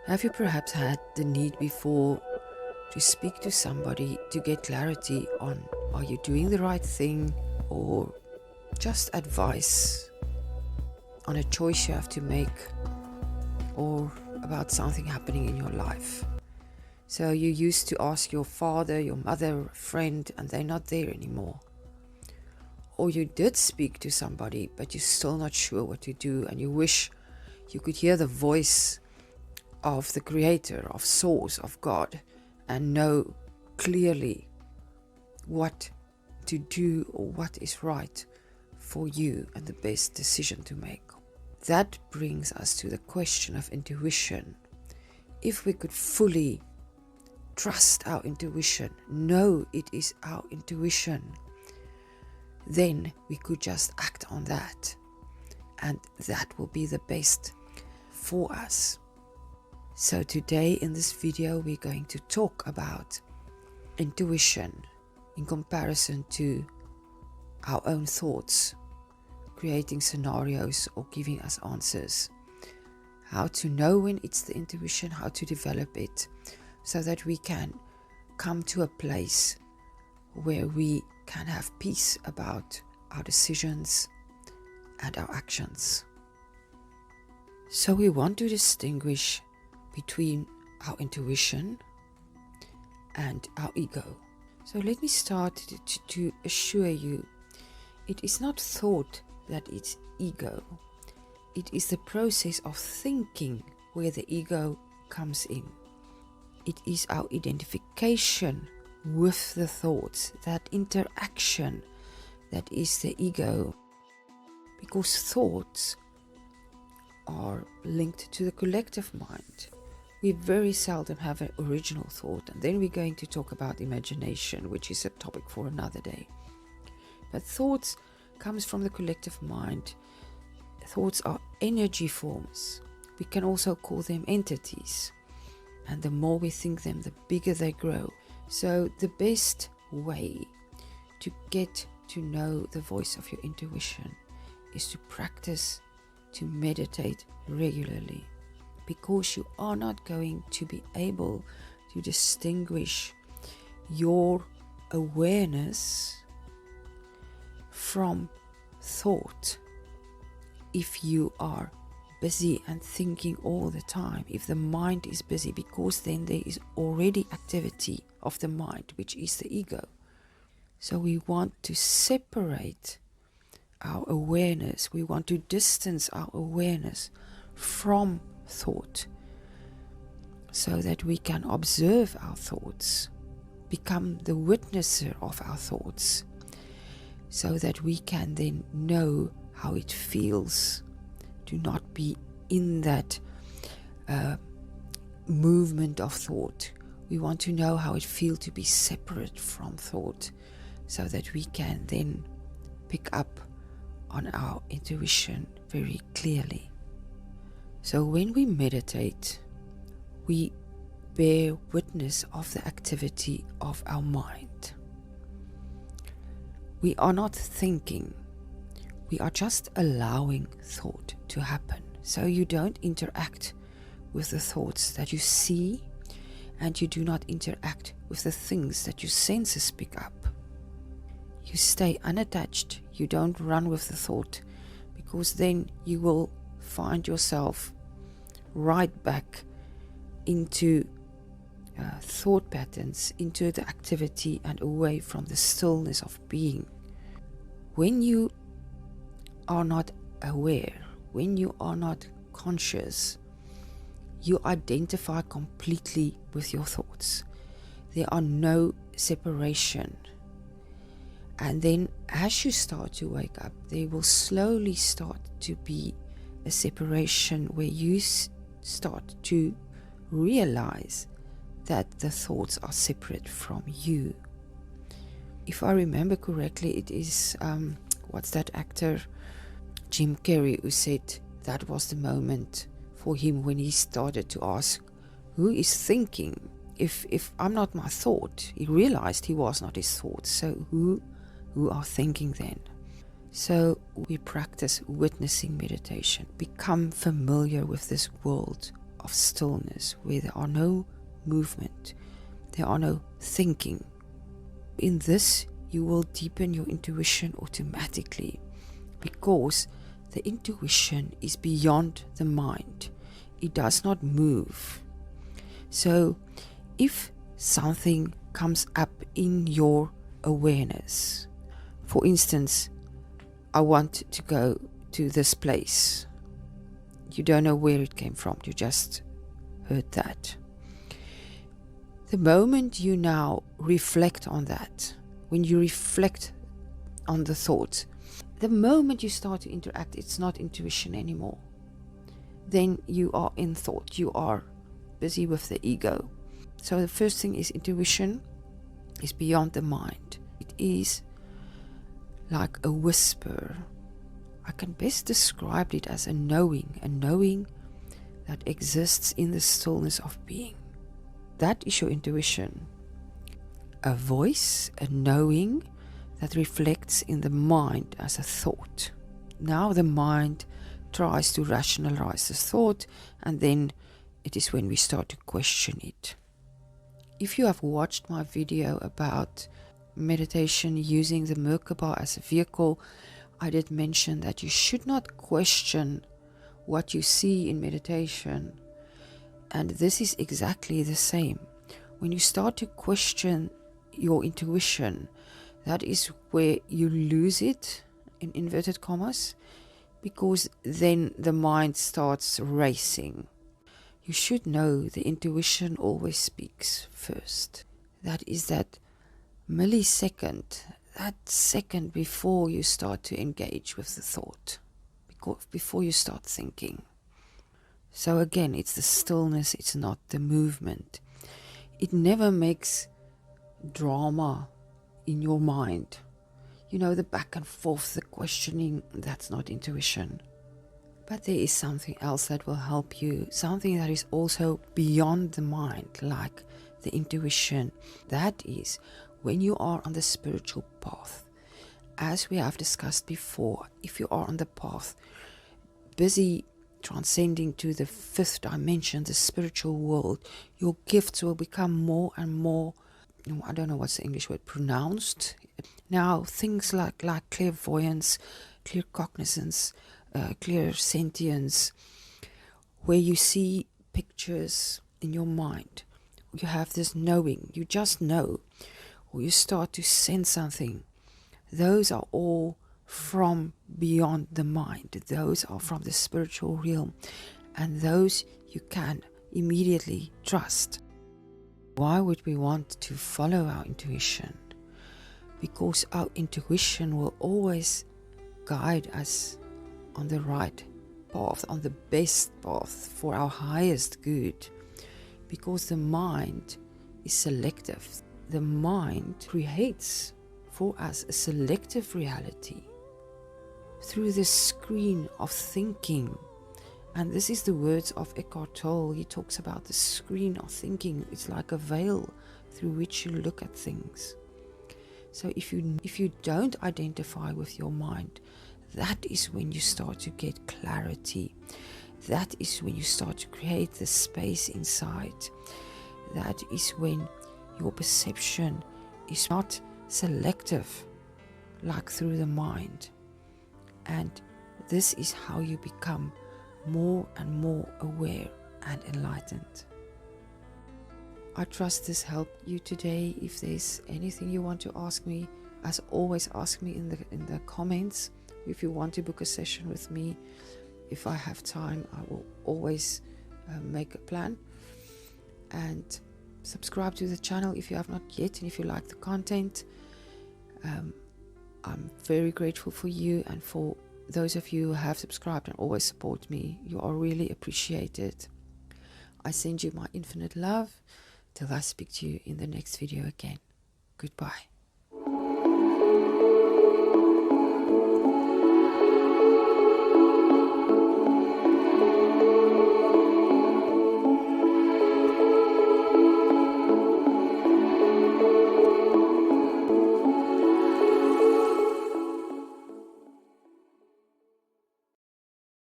Have you perhaps had the need before to speak to somebody to get clarity on, are you doing the right thing, or just advice on a choice you have to make, or about something happening in your life? So you used to ask your father, your mother, a friend, and they're not there anymore. Or you did speak to somebody, but you're still not sure what to do, and you wish you could hear the voice of the Creator, of Source, of God, and know clearly what to do or what is right for you and the best decision to make. That brings us to the question of intuition. If we could fully trust our intuition, know it is our intuition, then we could just act on that, and that will be the best for us. So today in this video we're going to talk about intuition in comparison to our own thoughts, creating scenarios or giving us answers. How to know when it's the intuition, how to develop it, so that we can come to a place where we can have peace about our decisions and our actions. So we want to distinguish between our intuition and our ego. So let me start to assure you, it is not thought that it's ego. It is the process of thinking where the ego comes in. It is our identification with the thoughts, that interaction that is the ego. Because thoughts are linked to the collective mind. We very seldom have an original thought, and then we're going to talk about imagination, which is a topic for another day. But thoughts comes from the collective mind. Thoughts are energy forms. We can also call them entities. And the more we think them, the bigger they grow. So the best way to get to know the voice of your intuition is to practice, to meditate regularly, because you are not going to be able to distinguish your awareness from thought if you are busy and thinking all the time, if the mind is busy, because then there is already activity of the mind, which is the ego. So we want to separate our awareness, we want to distance our awareness from thought, so that we can observe our thoughts, become the witnesser of our thoughts, so that we can then know how it feels to not be in that movement of thought. We want to know how it feels to be separate from thought, so that we can then pick up on our intuition very clearly. So when we meditate, we bear witness of the activity of our mind. We are not thinking, we are just allowing thought to happen. So you don't interact with the thoughts that you see, and you do not interact with the things that your senses pick up. You stay unattached, you don't run with the thought, because then you will find yourself right back into thought patterns, into the activity, and away from the stillness of being. When you are not aware, when you are not conscious, you identify completely with your thoughts. There are no separation. And then as you start to wake up, there will slowly start to be a separation where you start to realize that the thoughts are separate from you. If I remember correctly, it is, what's that actor, Jim Carrey, who said that was the moment for him when he started to ask, who is thinking? If I'm not my thought, he realized he was not his thought. So who are thinking then? So we practice witnessing meditation, become familiar with this world of stillness, where there are no movement, there are no thinking. In this, you will deepen your intuition automatically, because the intuition is beyond the mind. It does not move. So if something comes up in your awareness, for instance, I want to go to this place. You don't know where it came from. You just heard that. The moment you now reflect on that, when you reflect on the thought, the moment you start to interact, it's not intuition anymore. Then you are in thought. You are busy with the ego. So the first thing is intuition is beyond the mind. It is like a whisper. I can best describe it as a knowing that exists in the stillness of being. That is your intuition. A voice, a knowing that reflects in the mind as a thought. Now the mind tries to rationalize the thought, and then it is when we start to question it. If you have watched my video about meditation using the Merkaba as a vehicle, I did mention that you should not question what you see in meditation. And this is exactly the same. When you start to question your intuition, that is where you lose it, in inverted commas, because then the mind starts racing. You should know the intuition always speaks first. That is that millisecond, that second before you start to engage with the thought, before you start thinking. So again, it's the stillness, it's not the movement. It never makes drama in your mind. You know, the back and forth, the questioning, that's not intuition. But there is something else that will help you, something that is also beyond the mind, like the intuition. That is when you are on the spiritual path. As we have discussed before, if you are on the path, busy transcending to the fifth dimension, the spiritual world, your gifts will become more and more, I don't know what's the English word, pronounced. Now, things like clairvoyance, claircognisance, clairsentience, where you see pictures in your mind. You have this knowing, you just know, or you start to sense something. Those are all from beyond the mind. Those are from the spiritual realm, and those you can immediately trust. Why would we want to follow our intuition? Because our intuition will always guide us on the right path, on the best path for our highest good. Because the mind is selective. The mind creates for us a selective reality through the screen of thinking. And this is the words of Eckhardt Tolle. He talks about the screen of thinking. It's like a veil through which you look at things. So if you don't identify with your mind, that is when you start to get clarity. That is when you start to create the space inside. That is when your perception is not selective like through the mind. And this is how you become more and more aware and enlightened. I trust this helped you today. If there's anything you want to ask me, as always, ask me in the comments. If you want to book a session with me, if I have time, I will always make a plan. And subscribe to the channel if you have not yet, and if you like the content. I'm very grateful for you, and for those of you who have subscribed and always support me. You are really appreciated. I send you my infinite love till I speak to you in the next video again. Goodbye.